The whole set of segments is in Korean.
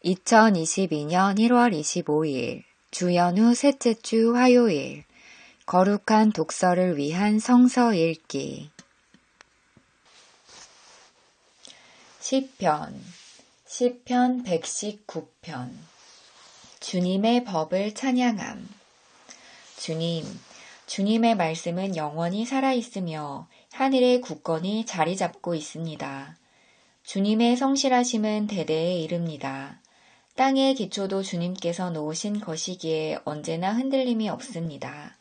2022년 1월 25일 주연후 셋째 주 화요일 거룩한 독서를 위한 성서 읽기 시편 119편 주님의 법을 찬양함. 주님의 말씀은 영원히 살아있으며 하늘의 굳건히 자리 잡고 있습니다. 주님의 성실하심은 대대에 이릅니다. 땅의 기초도 주님께서 놓으신 것이기에 언제나 흔들림이 없습니다.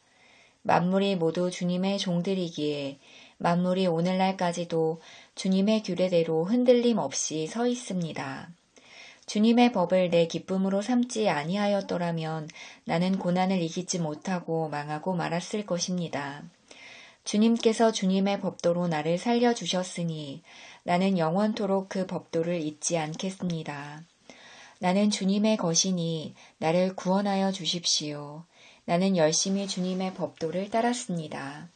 만물이 모두 주님의 종들이기에 만물이 오늘날까지도 주님의 규례대로 흔들림 없이 서 있습니다. 주님의 법을 내 기쁨으로 삼지 아니하였더라면 나는 고난을 이기지 못하고 망하고 말았을 것입니다. 주님께서 주님의 법도로 나를 살려주셨으니 나는 영원토록 그 법도를 잊지 않겠습니다. 나는 주님의 것이니 나를 구원하여 주십시오. 나는 열심히 주님의 법도를 따랐습니다.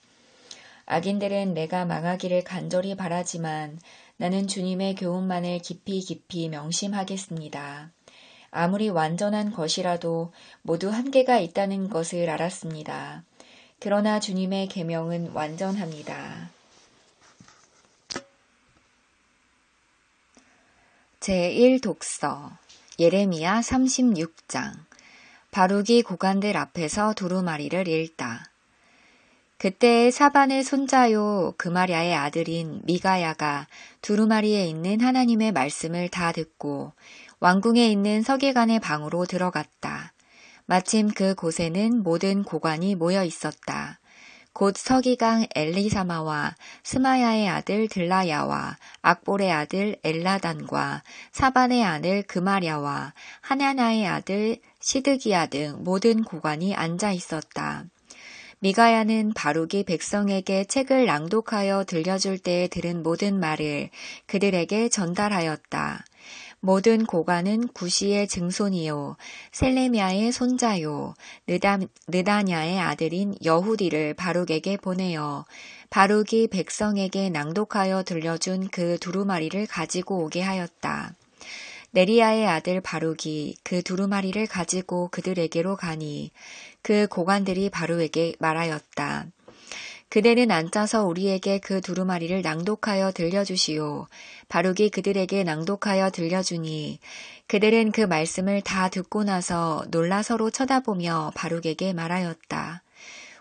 악인들은 내가 망하기를 간절히 바라지만 나는 주님의 교훈만을 깊이 명심하겠습니다. 아무리 완전한 것이라도 모두 한계가 있다는 것을 알았습니다. 그러나 주님의 계명은 완전합니다. 제1독서 예레미야 36장 바룩이 고관들 앞에서 두루마리를 읽다. 그때 사반의 손자요 그마랴의 아들인 미가야가 두루마리에 있는 하나님의 말씀을 다 듣고 왕궁에 있는 서기관의 방으로 들어갔다. 마침 그 곳에는 모든 고관이 모여 있었다. 곧 서기관 엘리사마와 스마야의 아들 들라야와 악볼의 아들 엘라단과 사반의 아들 그마랴와 하나나의 아들 시드기야 등 모든 고관이 앉아 있었다. 미가야는 바룩이 백성에게 책을 낭독하여 들려줄 때에 들은 모든 말을 그들에게 전달하였다. 모든 고관은 구시의 증손이요 셀레미야의 손자요 느다냐의 아들인 여후디를 바룩에게 보내어 바룩이 백성에게 낭독하여 들려준 그 두루마리를 가지고 오게 하였다. 네리야의 아들 바룩이 그 두루마리를 가지고 그들에게로 가니 그 고관들이 바룩에게 말하였다. 그대는 앉아서 우리에게 그 두루마리를 낭독하여 들려주시오. 바룩이 그들에게 낭독하여 들려주니 그들은 그 말씀을 다 듣고 나서 놀라 서로 쳐다보며 바룩에게 말하였다.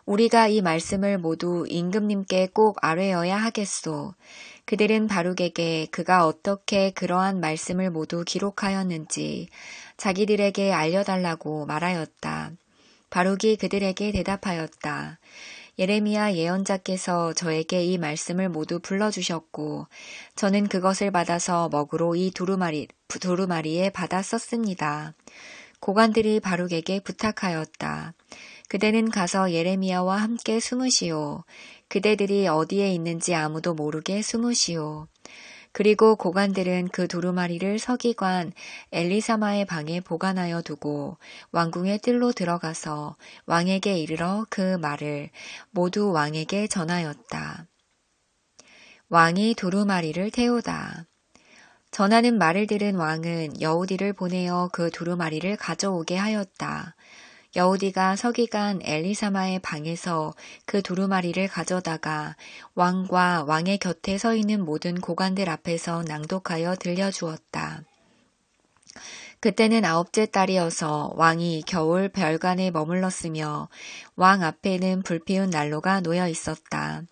우리가 이 말씀을 모두 임금님께 꼭 아뢰어야 하겠소. 그들은 바룩에게 그가 어떻게 그러한 말씀을 모두 기록하였는지 자기들에게 알려달라고 말하였다. 바룩이 그들에게 대답하였다. 예레미야 예언자께서 저에게 이 말씀을 모두 불러주셨고 저는 그것을 받아서 먹으로 이 두루마리에 받아 썼습니다. 고관들이 바룩에게 부탁하였다. 그대는 가서 예레미야와 함께 숨으시오. 그대들이 어디에 있는지 아무도 모르게 숨으시오. 그리고 고관들은 그 두루마리를 서기관 엘리사마의 방에 보관하여 두고 왕궁의 뜰로 들어가서 왕에게 이르러 그 말을 모두 왕에게 전하였다. 왕이 두루마리를 태우다. 전하는 말을 들은 왕은 여우디를 보내어 그 두루마리를 가져오게 하였다. 여우디가 서기관 엘리사마의 방에서 그 두루마리를 가져다가 왕과 왕의 곁에 서 있는 모든 고관들 앞에서 낭독하여 들려주었다. 그때는 9째 달이어서 왕이 겨울 별관에 머물렀으며 왕 앞에는 불피운 난로가 놓여 있었다.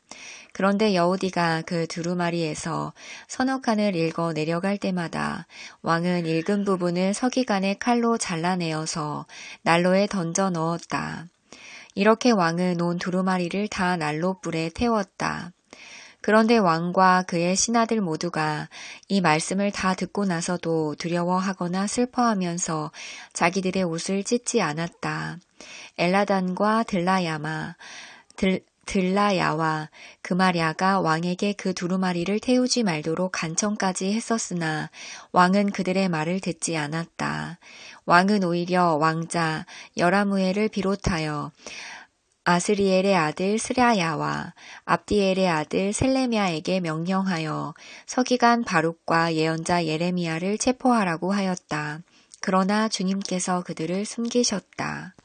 그런데 여우디가 그 두루마리에서 서너 칸을 읽어 내려갈 때마다 왕은 읽은 부분을 서기관의 칼로 잘라내어서 난로에 던져 넣었다. 이렇게 왕은 온 두루마리를 다 난로불에 태웠다. 그런데 왕과 그의 신하들 모두가 이 말씀을 다 듣고 나서도 두려워하거나 슬퍼하면서 자기들의 옷을 찢지 않았다. 엘라단과 들라야와 그마랴가 왕에게 그 두루마리를 태우지 말도록 간청까지 했었으나 왕은 그들의 말을 듣지 않았다. 왕은 오히려 왕자 여라무엘을 비롯하여 아스리엘의 아들 스라야와 압디엘의 아들 셀레미야에게 명령하여 서기관 바룩과 예언자 예레미야를 체포하라고 하였다. 그러나 주님께서 그들을 숨기셨다.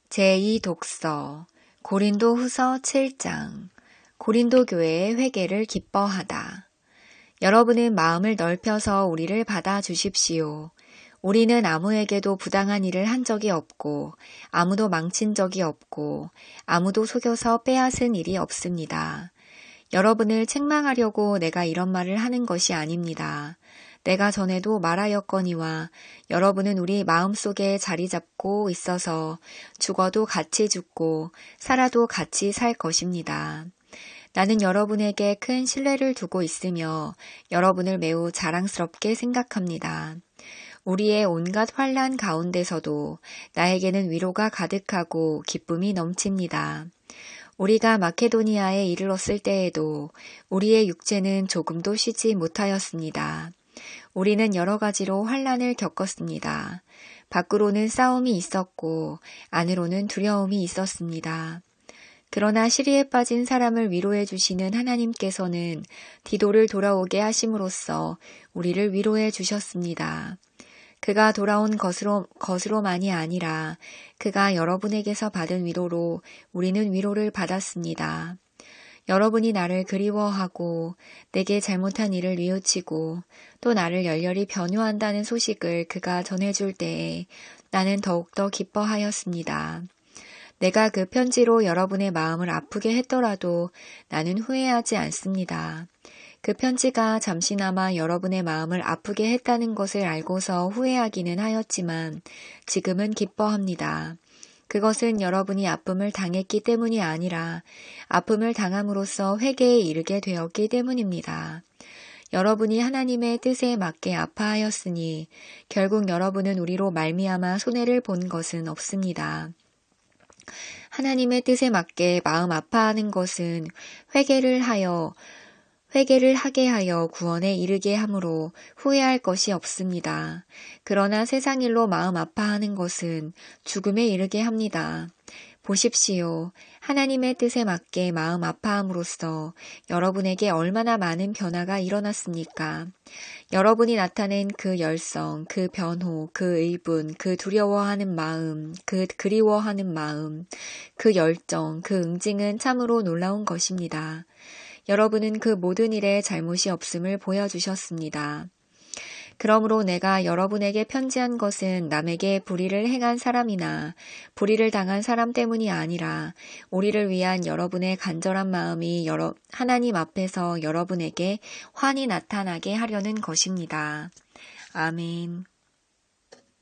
제2독서 고린도 후서 7장 고린도 교회의 회개를 기뻐하다. 여러분은 마음을 넓혀서 우리를 받아주십시오. 우리는 아무에게도 부당한 일을 한 적이 없고 아무도 망친 적이 없고 아무도 속여서 빼앗은 일이 없습니다. 여러분을 책망하려고 내가 이런 말을 하는 것이 아닙니다. 내가 전에도 말하였거니와 여러분은 우리 마음속에 자리 잡고 있어서 죽어도 같이 죽고 살아도 같이 살 것입니다. 나는 여러분에게 큰 신뢰를 두고 있으며 여러분을 매우 자랑스럽게 생각합니다. 우리의 온갖 환난 가운데서도 나에게는 위로가 가득하고 기쁨이 넘칩니다. 우리가 마케도니아에 이르렀을 때에도 우리의 육체는 조금도 쉬지 못하였습니다. 우리는 여러 가지로 환난을 겪었습니다. 밖으로는 싸움이 있었고 안으로는 두려움이 있었습니다. 그러나 시리에 빠진 사람을 위로해 주시는 하나님께서는 디도를 돌아오게 하심으로써 우리를 위로해 주셨습니다. 그가 돌아온 것으로만이 아니라 그가 여러분에게서 받은 위로로 우리는 위로를 받았습니다. 여러분이 나를 그리워하고 내게 잘못한 일을 뉘우치고 또 나를 열렬히 변호한다는 소식을 그가 전해줄 때에 나는 더욱더 기뻐하였습니다. 내가 그 편지로 여러분의 마음을 아프게 했더라도 나는 후회하지 않습니다. 그 편지가 잠시나마 여러분의 마음을 아프게 했다는 것을 알고서 후회하기는 하였지만 지금은 기뻐합니다. 그것은 여러분이 아픔을 당했기 때문이 아니라 아픔을 당함으로써 회개에 이르게 되었기 때문입니다. 여러분이 하나님의 뜻에 맞게 아파하였으니 결국 여러분은 우리로 말미암아 손해를 본 것은 없습니다. 하나님의 뜻에 맞게 마음 아파하는 것은 회개를 하게 하여 구원에 이르게 함으로 후회할 것이 없습니다. 그러나 세상 일로 마음 아파하는 것은 죽음에 이르게 합니다. 보십시오. 하나님의 뜻에 맞게 마음 아파함으로써 여러분에게 얼마나 많은 변화가 일어났습니까? 여러분이 나타낸 그 열성, 그 변호, 그 의분, 그 두려워하는 마음, 그 그리워하는 마음, 그 열정, 그 응징은 참으로 놀라운 것입니다. 여러분은 그 모든 일에 잘못이 없음을 보여주셨습니다. 그러므로 내가 여러분에게 편지한 것은 남에게 불의를 행한 사람이나 불의를 당한 사람 때문이 아니라 우리를 위한 여러분의 간절한 마음이 하나님 앞에서 여러분에게 환히 나타나게 하려는 것입니다. 아멘.